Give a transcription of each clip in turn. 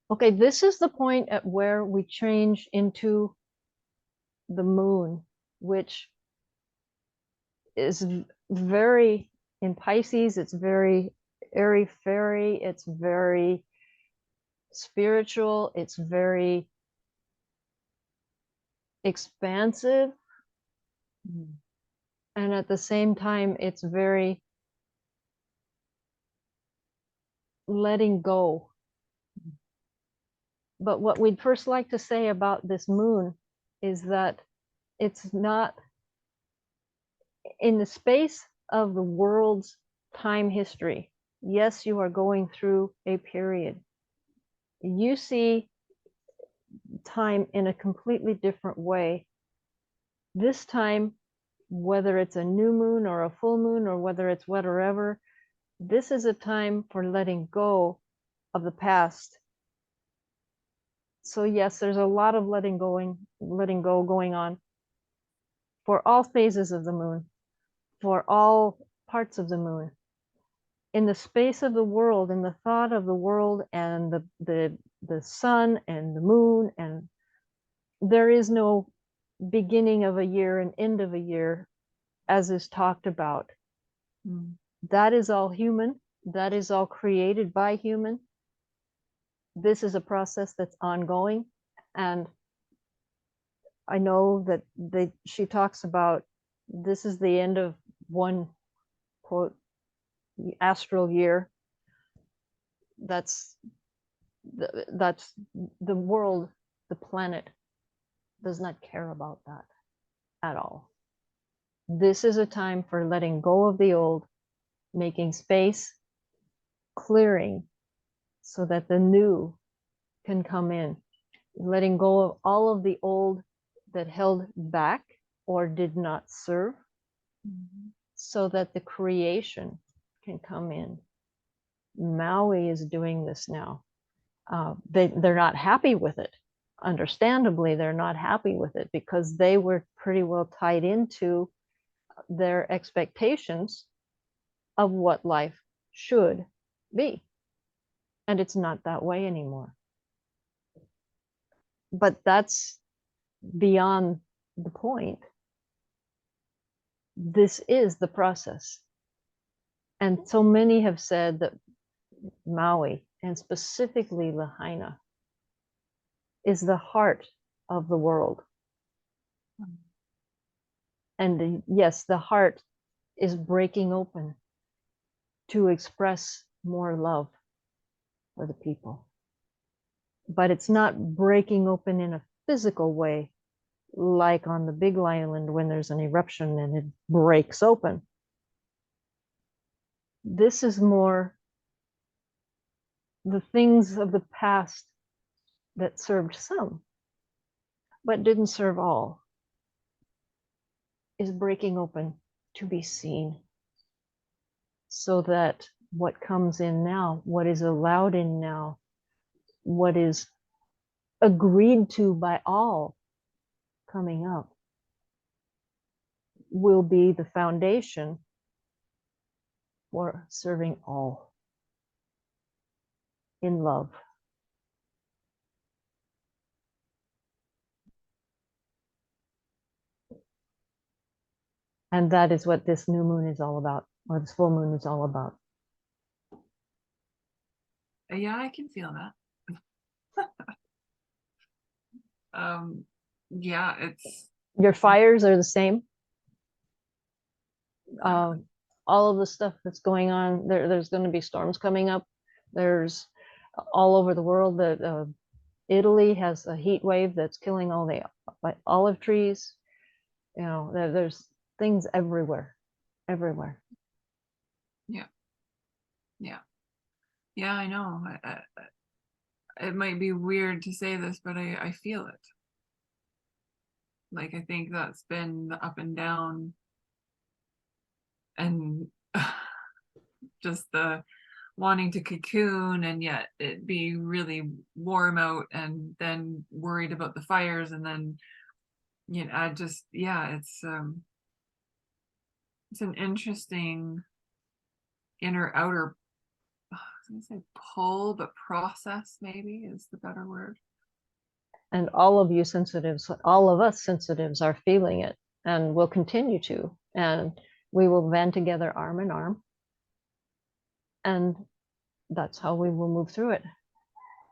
Okay, this is the point at where we change into the moon, which is very, in Pisces, it's very airy fairy, it's very spiritual, it's very expansive, and at the same time, it's very letting go. But what we'd first like to say about this moon is that it's not in the space of the world's time history. Yes, you are going through a period. You see time in a completely different way. This time, whether it's a new moon or a full moon or whether it's whatever, this is a time for letting go of the past. So yes, there's a lot of letting go going on for all phases of the moon, for all parts of the moon. In the space of the world, in the thought of the world and the sun and the moon, and there is no beginning of a year and end of a year as is talked about. That is all human. That is all created by human. This is a process that's ongoing. And I know that she talks about this is the end of one, quote, astral year. That's the world, the planet does not care about that at all. This is a time for letting go of the old, making space, clearing so that the new can come in, letting go of all of the old that held back or did not serve, so that the creation can come in. Maui is doing this now. They're not happy with it. Understandably, they're not happy with it because they were pretty well tied into their expectations of what life should be. And it's not that way anymore. But that's beyond the point. This is the process. And so many have said that Maui, and specifically Lahaina, is the heart of the world. And yes, the heart is breaking open to express more love for the people. But it's not breaking open in a physical way, like on the Big Island when there's an eruption and it breaks open. This is more the things of the past that served some, but didn't serve all, is breaking open to be seen. So that what comes in now, what is allowed in now, what is agreed to by all coming up, will be the foundation for serving all in love. And that is what this new moon is all about, or this full moon is all about. Yeah, I can feel that. Yeah, it's Your fires are the same. All of the stuff that's going on, there's going to be storms coming up. There's all over the world that Italy has a heat wave that's killing all the olive trees. You know, there's things everywhere, everywhere. yeah, yeah, yeah. I know. It might be weird to say this, but I feel it. Like I think that's been the up and down, and just the wanting to cocoon and yet it be really warm out, and then worried about the fires, and then I just it's an interesting inner outer I say pull, but process maybe is the better word. And all of you sensitives, all of us sensitives are feeling it and will continue to. And we will band together arm in arm. And that's how we will move through it.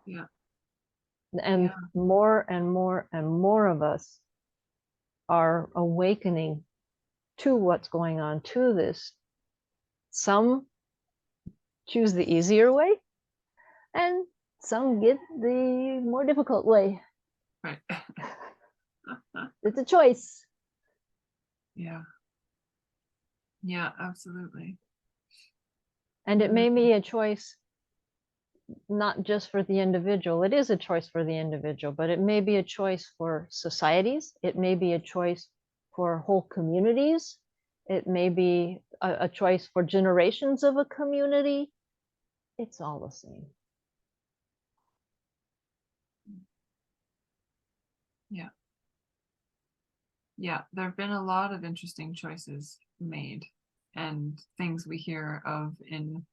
Yeah. And Yeah. more and more and more of us are awakening to what's going on, to this. Some choose the easier way, and some get the more difficult way. Right. It's a choice. Yeah. Yeah, absolutely. And it may be a choice not just for the individual. It is a choice for the individual, but it may be a choice for societies. It may be a choice for whole communities. It may be a choice for generations of a community. It's all the same. Yeah. Yeah, there have been a lot of interesting choices made and things we hear of in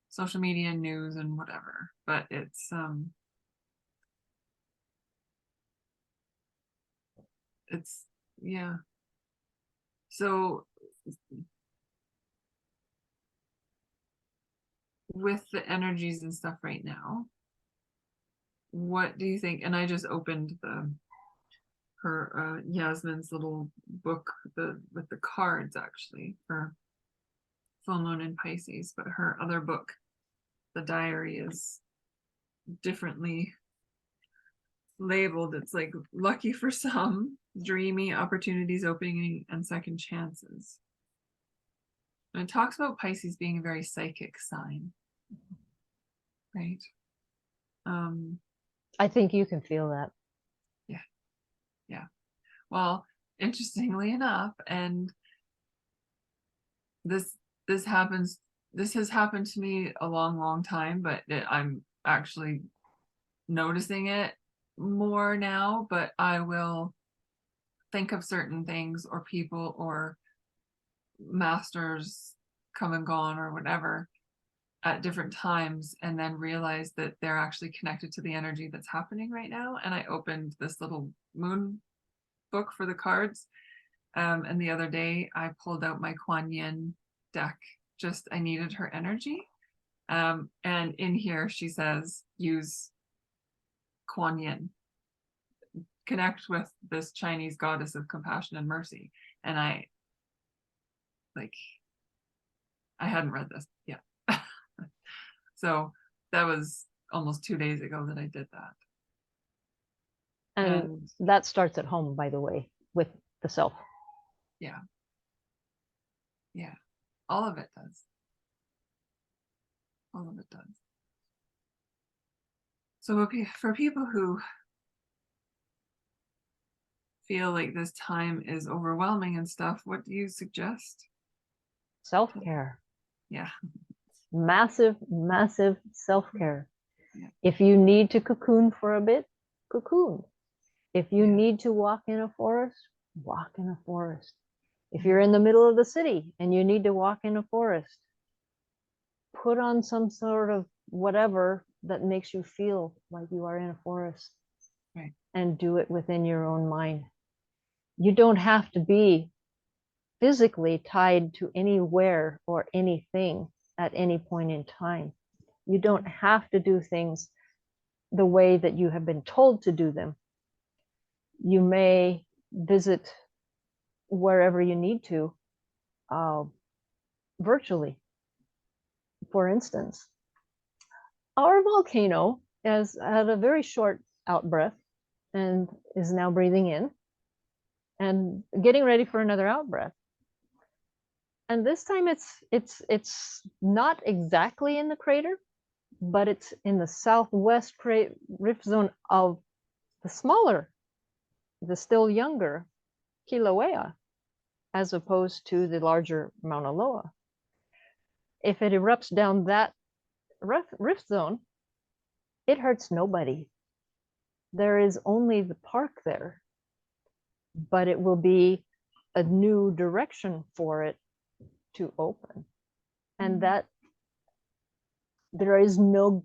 social media, news, and whatever. But it's yeah. So with the energies and stuff right now, what do you think? And I just opened her Yasmin's little book with the cards actually for full moon in Pisces, but her other book, the diary, is differently labeled. It's like lucky for some, dreamy opportunities opening, and second chances. And it talks about Pisces being a very psychic sign, right? I think you can feel that. Yeah, yeah. Well, interestingly enough, and this this happens. This has happened to me a long time, but I'm actually noticing it more now. But I will think of certain things or people or masters come and gone or whatever at different times and then realize that they're actually connected to the energy that's happening right now. And I opened this little moon book for the cards. And the other day I pulled out my Kuan Yin deck. Just I needed her energy. And in here she says, use Kuan Yin. Connect with this Chinese goddess of compassion and mercy. And I hadn't read this yet. So that was almost 2 days ago that I did that. And that starts at home, by the way, with the self. Yeah. Yeah. All of it does. All of it does. So for people who feel like this time is overwhelming and stuff, what do you suggest? Self-care. Yeah. Massive, massive self-care. Yeah. If you need to cocoon for a bit, cocoon. If you Yeah. need to walk in a forest, walk in a forest. If you're in the middle of the city and you need to walk in a forest, put on some sort of whatever that makes you feel like you are in a forest. Right. And do it within your own mind. You don't have to be physically tied to anywhere or anything at any point in time. You don't have to do things the way that you have been told to do them. You may visit wherever you need to virtually. For instance, our volcano has had a very short out breath and is now breathing in and getting ready for another out breath. And this time it's not exactly in the crater, but it's in the southwest rift zone of the smaller, the still younger Kilauea, as opposed to the larger Mauna Loa. If it erupts down that rift zone, it hurts nobody. There is only the park there, but it will be a new direction for it to open. And that There is no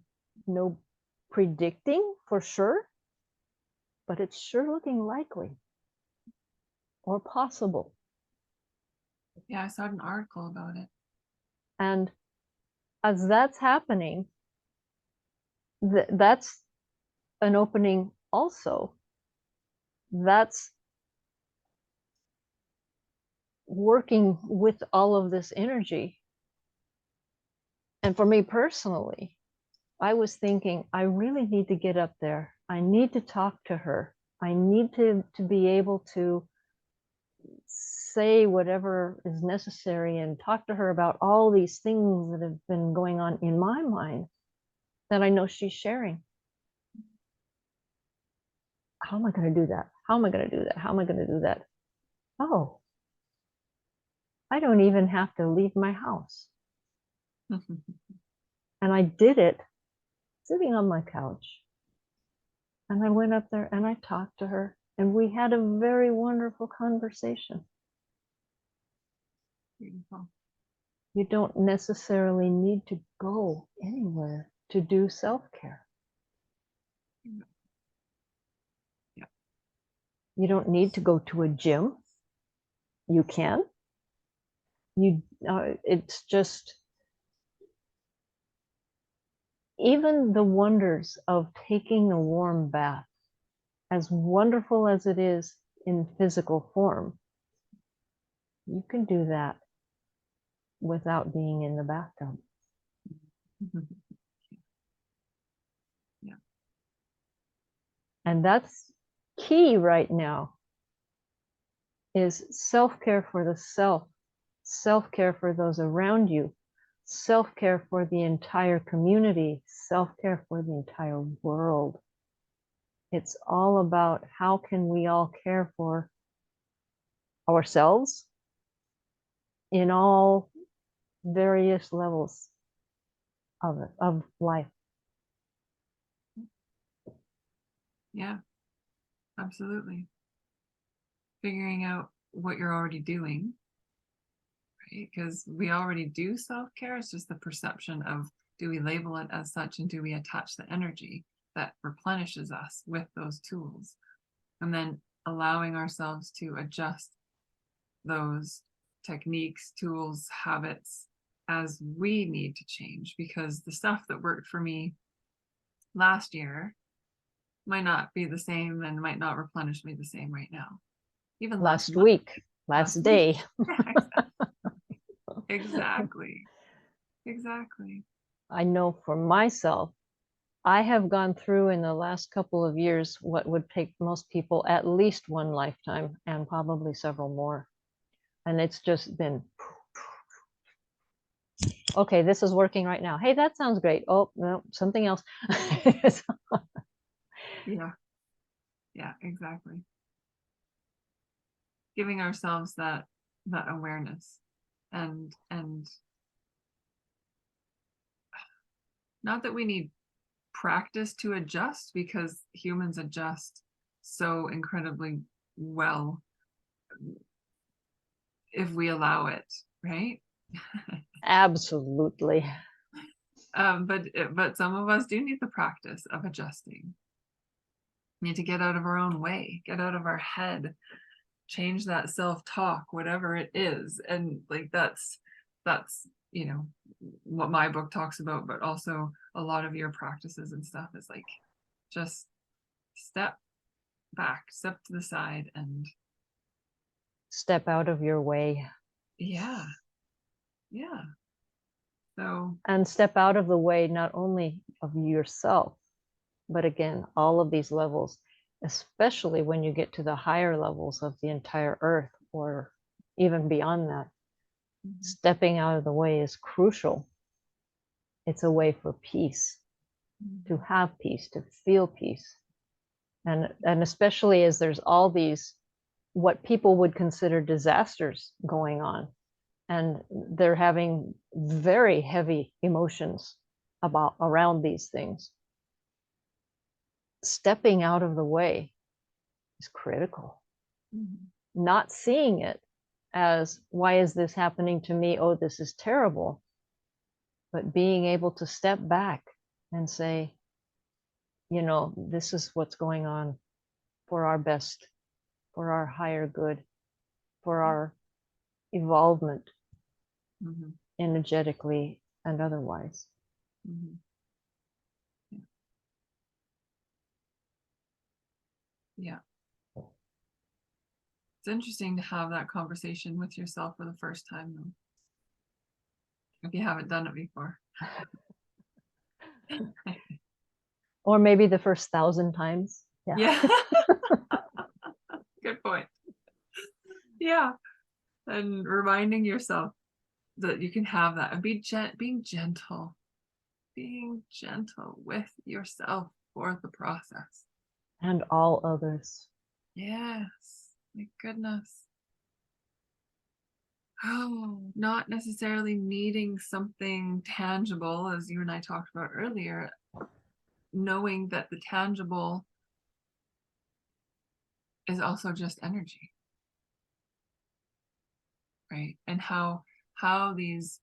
predicting for sure, but it's sure looking likely or possible. Yeah, I saw an article about it. And as that's happening, that's an opening also. That's working with all of this energy. And for me personally, I was thinking, I really need to get up there. I need to talk to her. I need to be able to say whatever is necessary and talk to her about all these things that have been going on in my mind that I know she's sharing. How am I going to do that? How am I going to do that? How am I going to do that? Oh, I don't even have to leave my house. And I did it sitting on my couch. And I went up there and I talked to her, and we had a very wonderful conversation. Beautiful. You don't necessarily need to go anywhere to do self-care. Yeah. You don't need to go to a gym. You can. It's just even the wonders of taking a warm bath, as wonderful as it is in physical form, you can do that without being in the bathtub. Yeah. And that's key right now, is self-care for the self, self-care for those around you, self-care for the entire community, self-care for the entire world. It's all about how can we all care for ourselves in all various levels of life. Yeah, absolutely. Figuring out what you're already doing, right? Because we already do self-care. It's just the perception of, do we label it as such, and do we attach the energy that replenishes us with those tools? And then allowing ourselves to adjust those techniques, tools, habits as we need to change, because the stuff that worked for me last year might not be the same and might not replenish me the same right now. Even last month, week, last day. Yeah, exactly. Exactly. I know for myself, I have gone through in the last couple of years what would take most people at least one lifetime and probably several more. And it's just been, okay, this is working right now. Hey, that sounds great. Oh, no, something else. Yeah. Yeah, exactly. Giving ourselves that awareness, and not that we need practice to adjust, because humans adjust so incredibly well if we allow it, right? Absolutely. But some of us do need the practice of adjusting. We need to get out of our own way, get out of our head, change that self-talk, whatever it is. And like that's you know what my book talks about, but also a lot of your practices and stuff is like, just step back, step to the side, and Step out of your way. yeah. So And step out of the way, not only of yourself, but again, all of these levels, especially when you get to the higher levels of the entire earth or even beyond that. Stepping out of the way is crucial. It's a way for peace, to have peace, to feel peace. And especially as there's all these, what people would consider disasters going on, and they're having very heavy emotions around these things. Stepping out of the way is critical. Not seeing it as, why is this happening to me? Oh, this is terrible. but being able to step back and say, you know, this is what's going on for our best, for our higher good, for our evolvement Mhm. energetically and otherwise. Mhm. Yeah. It's interesting to have that conversation with yourself for the first time, though, if you haven't done it before. Or maybe the first 1,000 times. Yeah. Yeah. Good point. Yeah. And reminding yourself that you can have that and being gentle with yourself for the process. And all others. Yes. My goodness. Oh, not necessarily needing something tangible, as you and I talked about earlier, knowing that the tangible is also just energy, right? And how these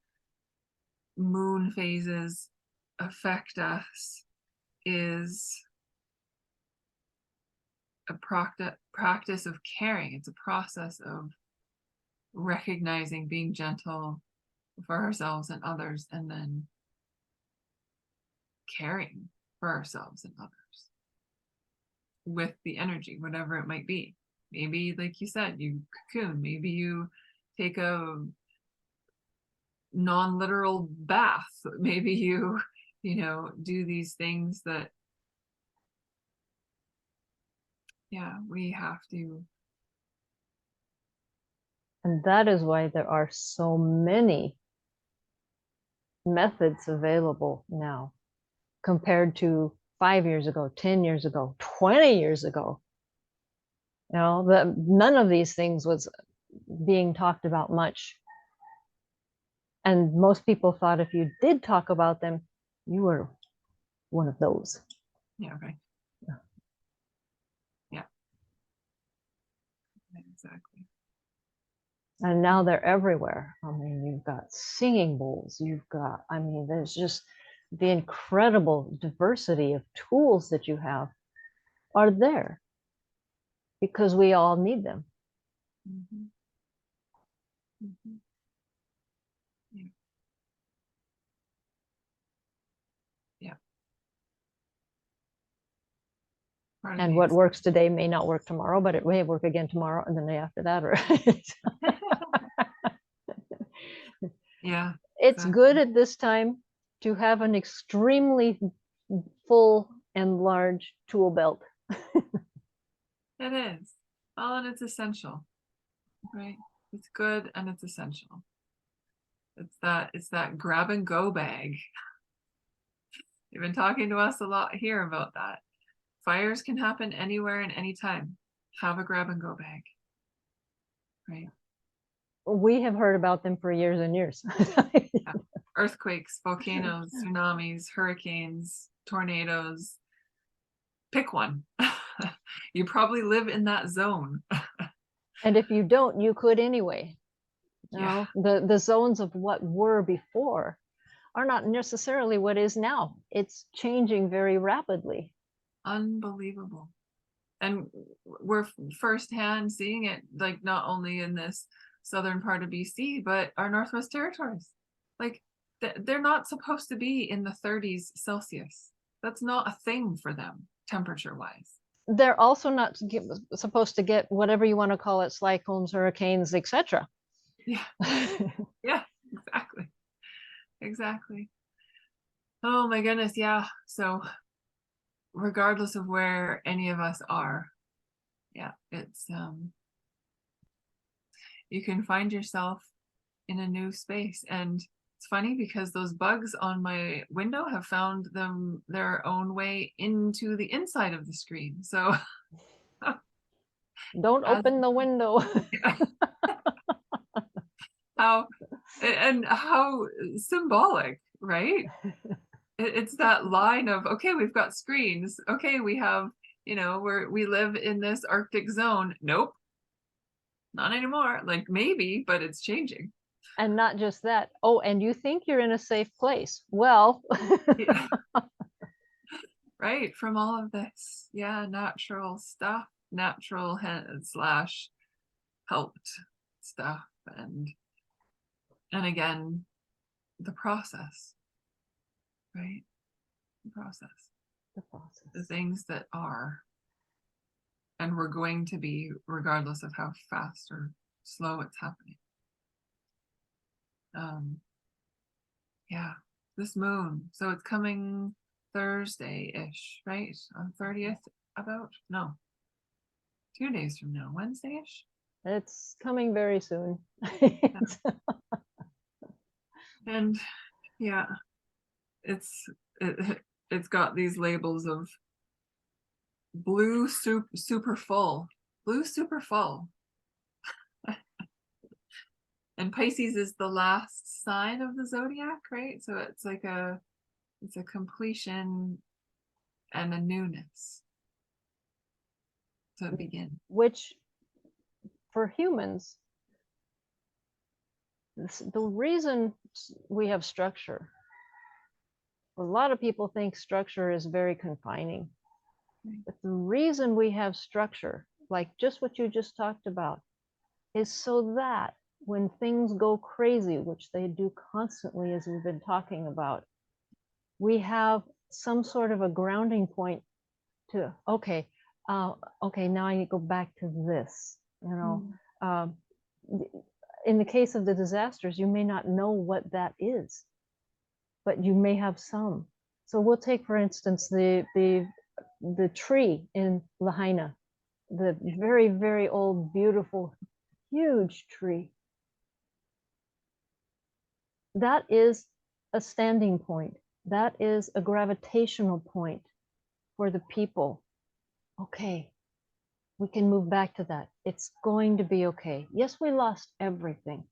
moon phases affect us is a practice of caring. It's a process of recognizing, being gentle for ourselves and others, and then caring for ourselves and others with the energy, whatever it might be. Maybe, like you said, you cocoon. Maybe you take a non-literal bath. Maybe you do these things that, yeah, we have to. And that is why there are so many methods available now compared to 5 years ago, 10 years ago, 20 years ago. You know, none of these things was being talked about much. And most people thought if you did talk about them, you were one of those. Yeah, right. Yeah, exactly. And now they're everywhere. I mean, you've got singing bowls, I mean, there's just the incredible diversity of tools that you have are there because we all need them. Mm-hmm. Mm-hmm. Yeah. Yeah. Part of And the what works today may not work tomorrow, but it may work again tomorrow and the day after that. Right? Yeah, It's exactly. good at this time to have an extremely full and large tool belt. It is. Well, and it's essential, right? It's good and it's essential. It's that grab and go bag. You've been talking to us a lot here about that. Fires can happen anywhere and anytime. Have a grab and go bag. Right? We have heard about them for years and years. Yeah. Earthquakes, volcanoes, tsunamis, hurricanes, tornadoes. Pick one. You probably live in that zone. And if you don't, you could anyway. You Yeah. know, the zones of what were before are not necessarily what is now. It's changing very rapidly. Unbelievable. And we're firsthand seeing it, like not only in this southern part of BC, but our Northwest Territories. Like they're not supposed to be in the 30s Celsius. That's not a thing for them, temperature wise. They're also not supposed to get whatever you want to call it, cyclones, hurricanes, etc. Yeah. Yeah, exactly. Exactly. Oh my goodness. Yeah. So regardless of where any of us are, yeah, it's you can find yourself in a new space. And it's funny because those bugs on my window have found their own way into the inside of the screen. So Don't open the window. how symbolic, right? It's that line of, okay, we've got screens. Okay, we have, we live in this Arctic zone. Nope, not anymore. Like maybe, but it's changing. And not just that. Oh, and you think you're in a safe place. Well, Yeah. Right, from all of this. Yeah, natural stuff, natural slash helped stuff, and again, the process, right? The process. the The process. things that are and we're going to be regardless of how fast or slow it's happening. Yeah, this moon. So it's coming Thursday-ish, right? On 30th, about? No, 2 days from now, Wednesday-ish. It's coming very soon. And yeah, it's it, it's got these labels of blue super full, blue super full. And Pisces is the last sign of the zodiac, right? So it's like it's a completion and a newness to begin. Which for humans, the reason we have structure, a lot of people think structure is very confining. Right. But the reason we have structure, like just what you just talked about, is so that when things go crazy, which they do constantly, as we've been talking about, we have some sort of a grounding point to, okay, now I need to go back to this, Um, in the case of the disasters, you may not know what that is, but you may have some. So we'll take, for instance, the tree in Lahaina, the very, very old, beautiful, huge tree. That is a standing point. That is a gravitational point for the people. Okay, we can move back to that. It's going to be okay. Yes, we lost everything,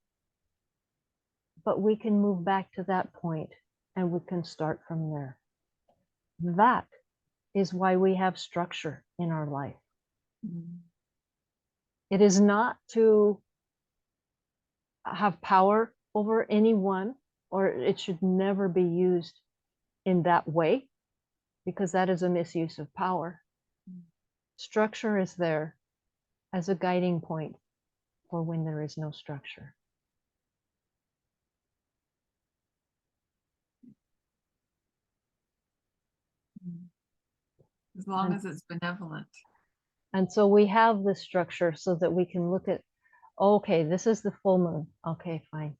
but we can move back to that point and we can start from there. That is why we have structure in our life. Mm. It is not to have power over anyone, or it should never be used in that way, because that is a misuse of power. Structure is there as a guiding point for when there is no structure. As long as it's benevolent. And so we have this structure so that we can look at, okay, this is the full moon. Okay, fine.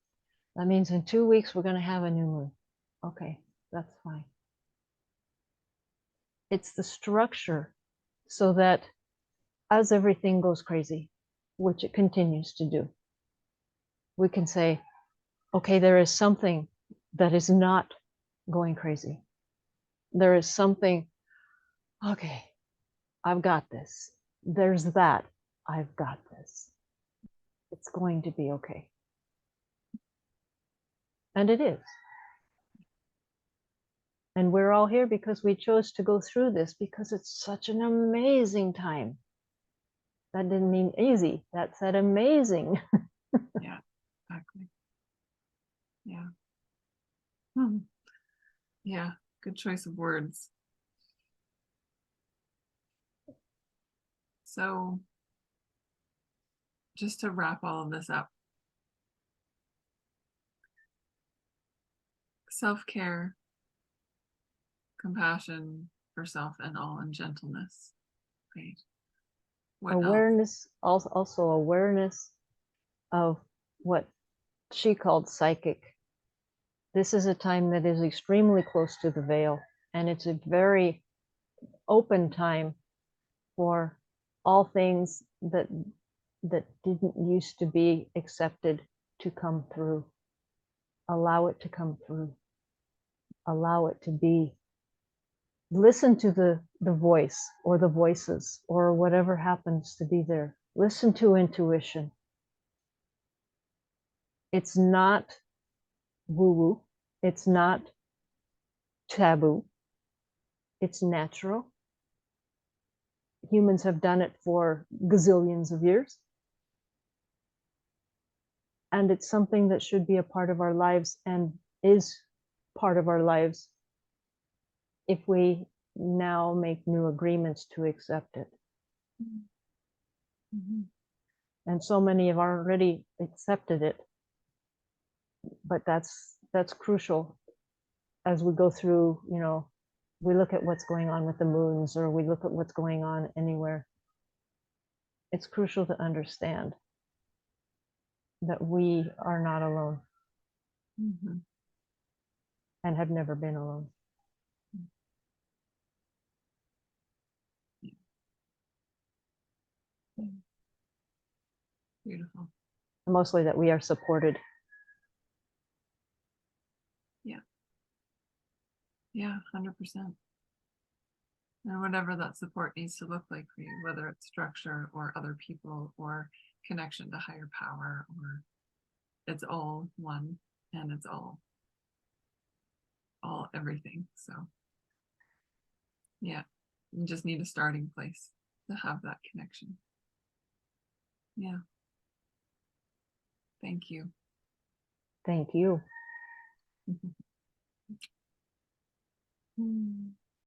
That means in 2 weeks, we're going to have a new moon. Okay, that's fine. It's the structure so that as everything goes crazy, which it continues to do, we can say, okay, there is something that is not going crazy. There is something, okay, I've got this. There's that, I've got this. It's going to be okay. And it is. And we're all here because we chose to go through this because it's such an amazing time. That didn't mean easy. That said amazing. Yeah, exactly. Yeah. Hmm. Yeah, good choice of words. So just to wrap all of this up, self-care, compassion for self and all, and gentleness, right? What else? Awareness, also awareness of what she called psychic. This is a time that is extremely close to the veil, and it's a very open time for all things that didn't used to be accepted to come through. Allow it to come through. Allow it to be. Listen to the voice or the voices or whatever happens to be there. Listen to intuition. It's not woo-woo. It's not taboo. It's natural. Humans have done it for gazillions of years. And it's something that should be a part of our lives and is part of our lives if we now make new agreements to accept it. Mhm. And so many have already accepted it, but that's crucial as we go through, you know, we look at what's going on with the moons, or we look at what's going on anywhere. It's crucial to understand that we are not alone Mhm. and have never been alone. Beautiful. Mostly that we are supported. Yeah, 100%. And whatever that support needs to look like for you, whether it's structure or other people or connection to higher power, or it's all one, and it's all everything. So yeah, you just need a starting place to have that connection. Yeah. Thank you. Thank you. Hmm.